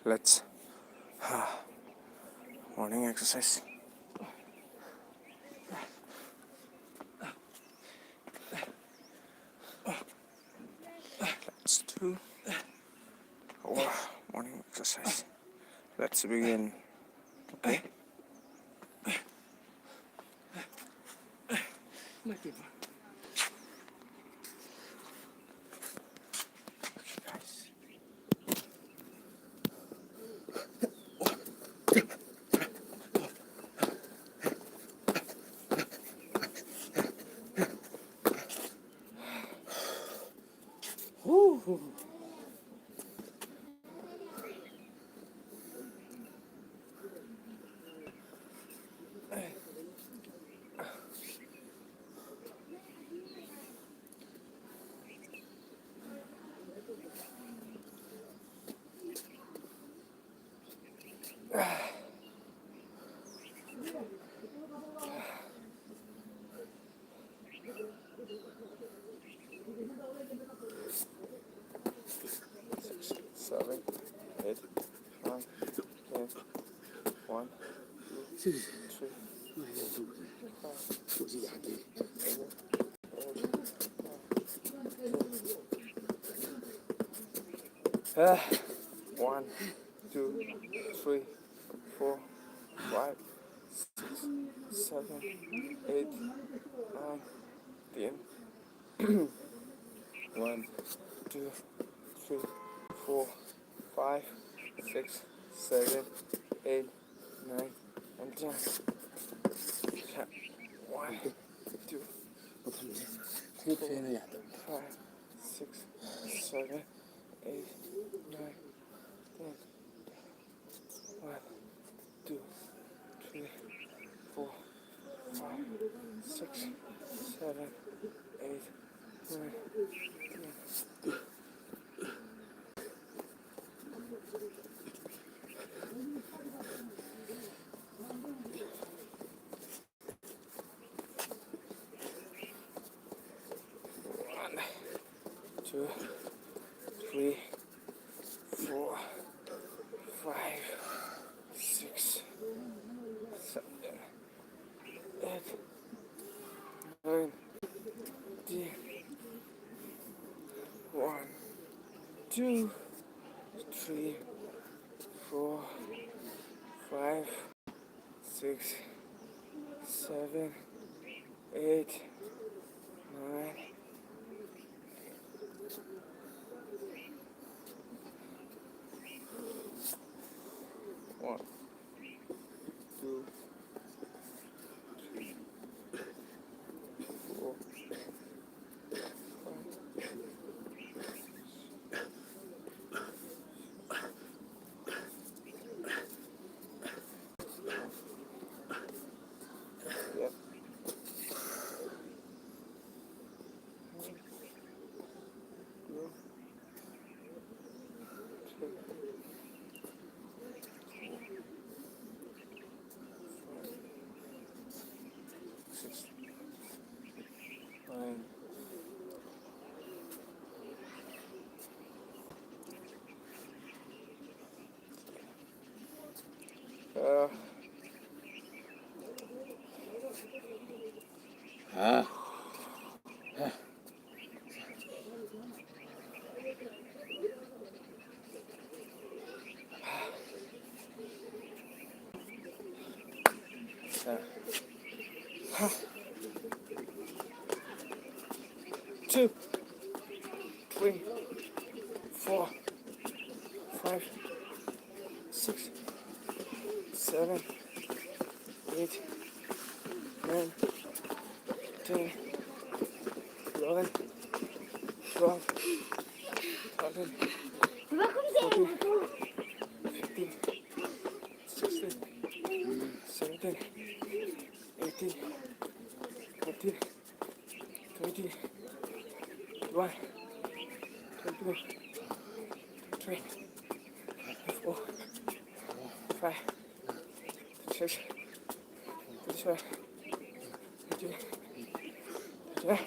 Let's morning exercise. Let's do our morning exercise. Let's begin. Okay. Seven, 8, 9, 10, 1, 2, 3, 1, 2, 3, 4, 5, 6, 7, 8, 9, 10. 1, 2, 3, 4, 5, 6, 7, 8, 9, and 10. 1, 2, 3, 4, 5, 6, 7, 8, 9, 10. 1, 2, 3, 4, 5, 6, 7, 8, 9, 10. 1, 2, 3, 4, 5, 6, 7, 8, 9, 10. 1, 2, 3, 4, 5, 6, 7, 8, 9. 1, 2, 3, 4, 5. Yep. 6, 9. Two, 3, 4, 5, 6, 7, 8, 9, 10, 11, 12, 13, 14, 15, 16, 17, 18, 19, 20, 21, 22, 23, 24, 25, 26, 27, 28, 29.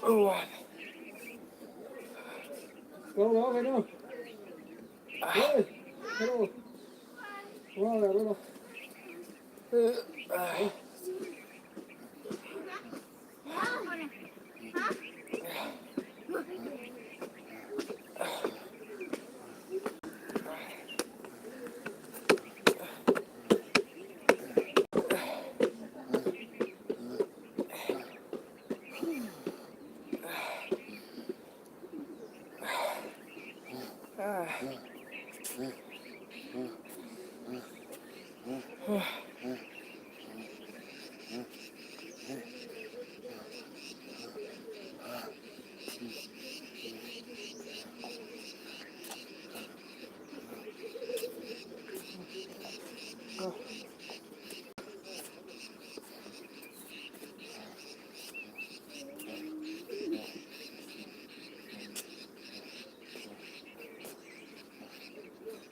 One. Go đó cái đâu. Ơi, cái đâu. Wow, là đâu.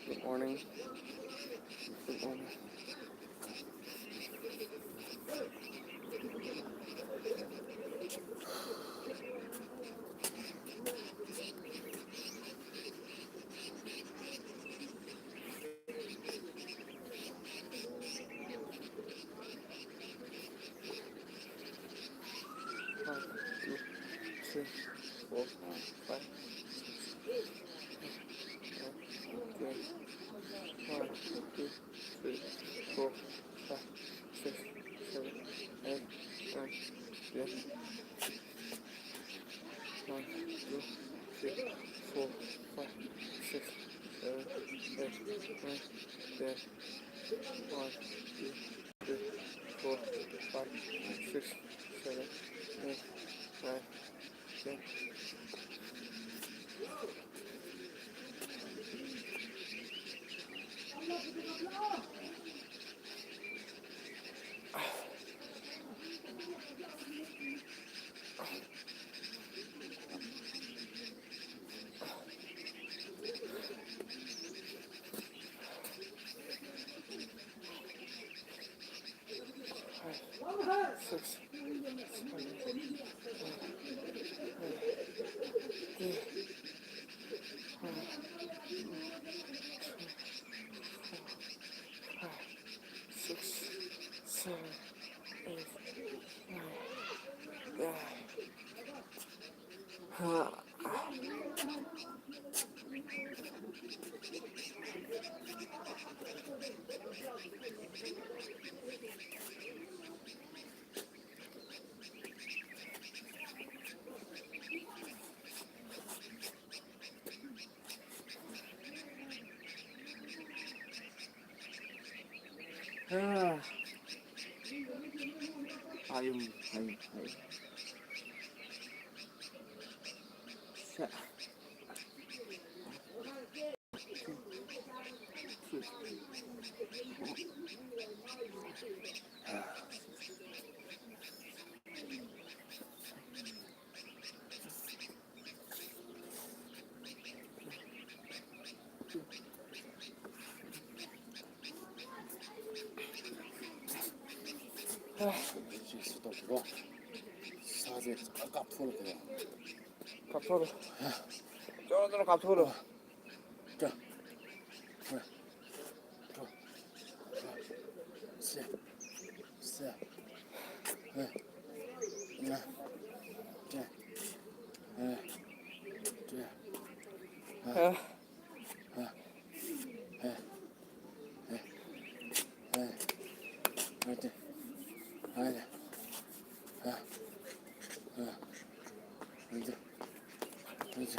Good morning. Good morning. One, two, three, 4, 5, 6, 7, 8, 9, 10. 1, 2, 3, 4, 5, 6, 7, 8, 9, 10. 1, 2, 3, 4, 5, 6, 7, 8, 9, 10. Six, six, 7, 8, 9, 10. 아유. 자. 이제 수도 그거. 사제 아까 풀어 그거. 갑토르. 쩌들어 갑토르. 자. 그래. 들어. 세. 세. 네. 나. 자. 네. 자. 맞지? 아니. 이제. 이제.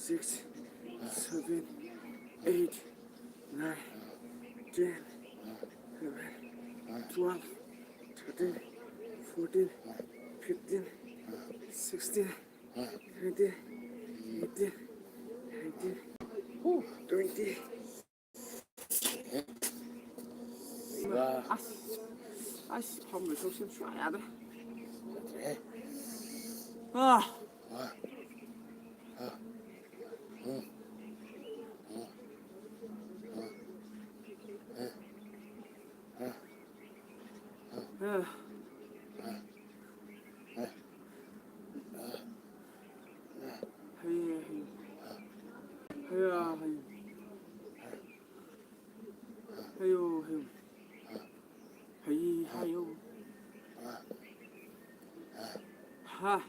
6, 7, 8, 9, 10, 11, 12, 13, 14, 15, 16, 17, 18, 19, 20. 와. 아씨, 밥을 정신 쏴야 돼. 그래. 아, 하.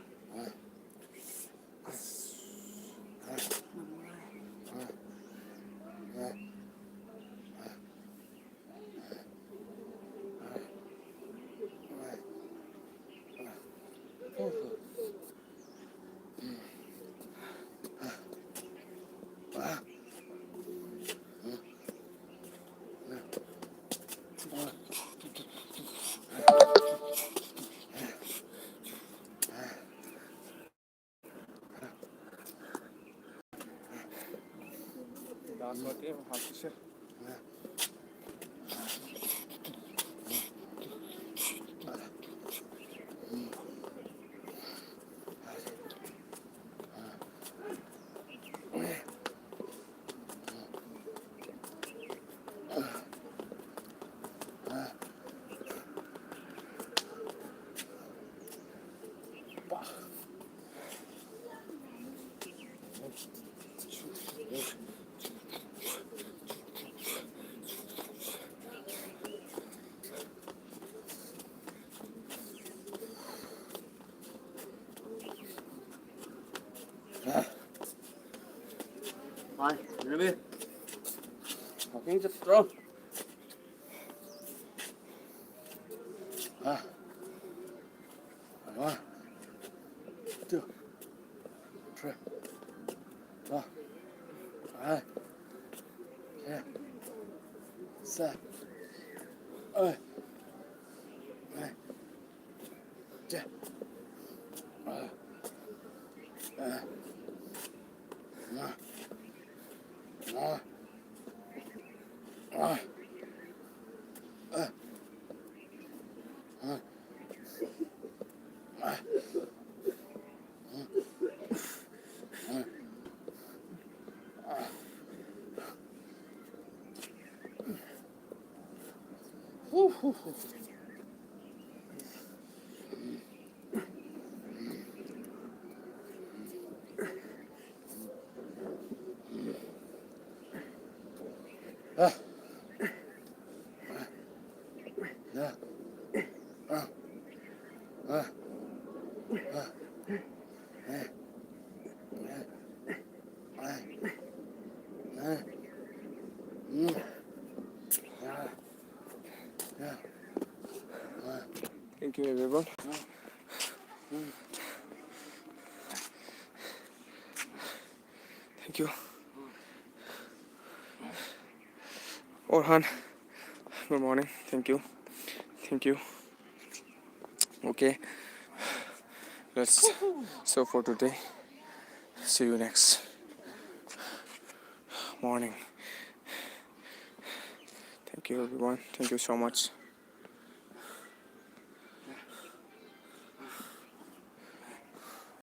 나서 게임 하시죠. Rồi, lên đi. Học tiếng rất strong. À. Rồi. Two. Three. Four. Five. Six. Seven. 8. 9. 10. Thank you, everyone. Thank you. Orhan, good morning. Thank you. Thank you. Okay. So for today, see you next morning. Thank you, everyone. Thank you so much.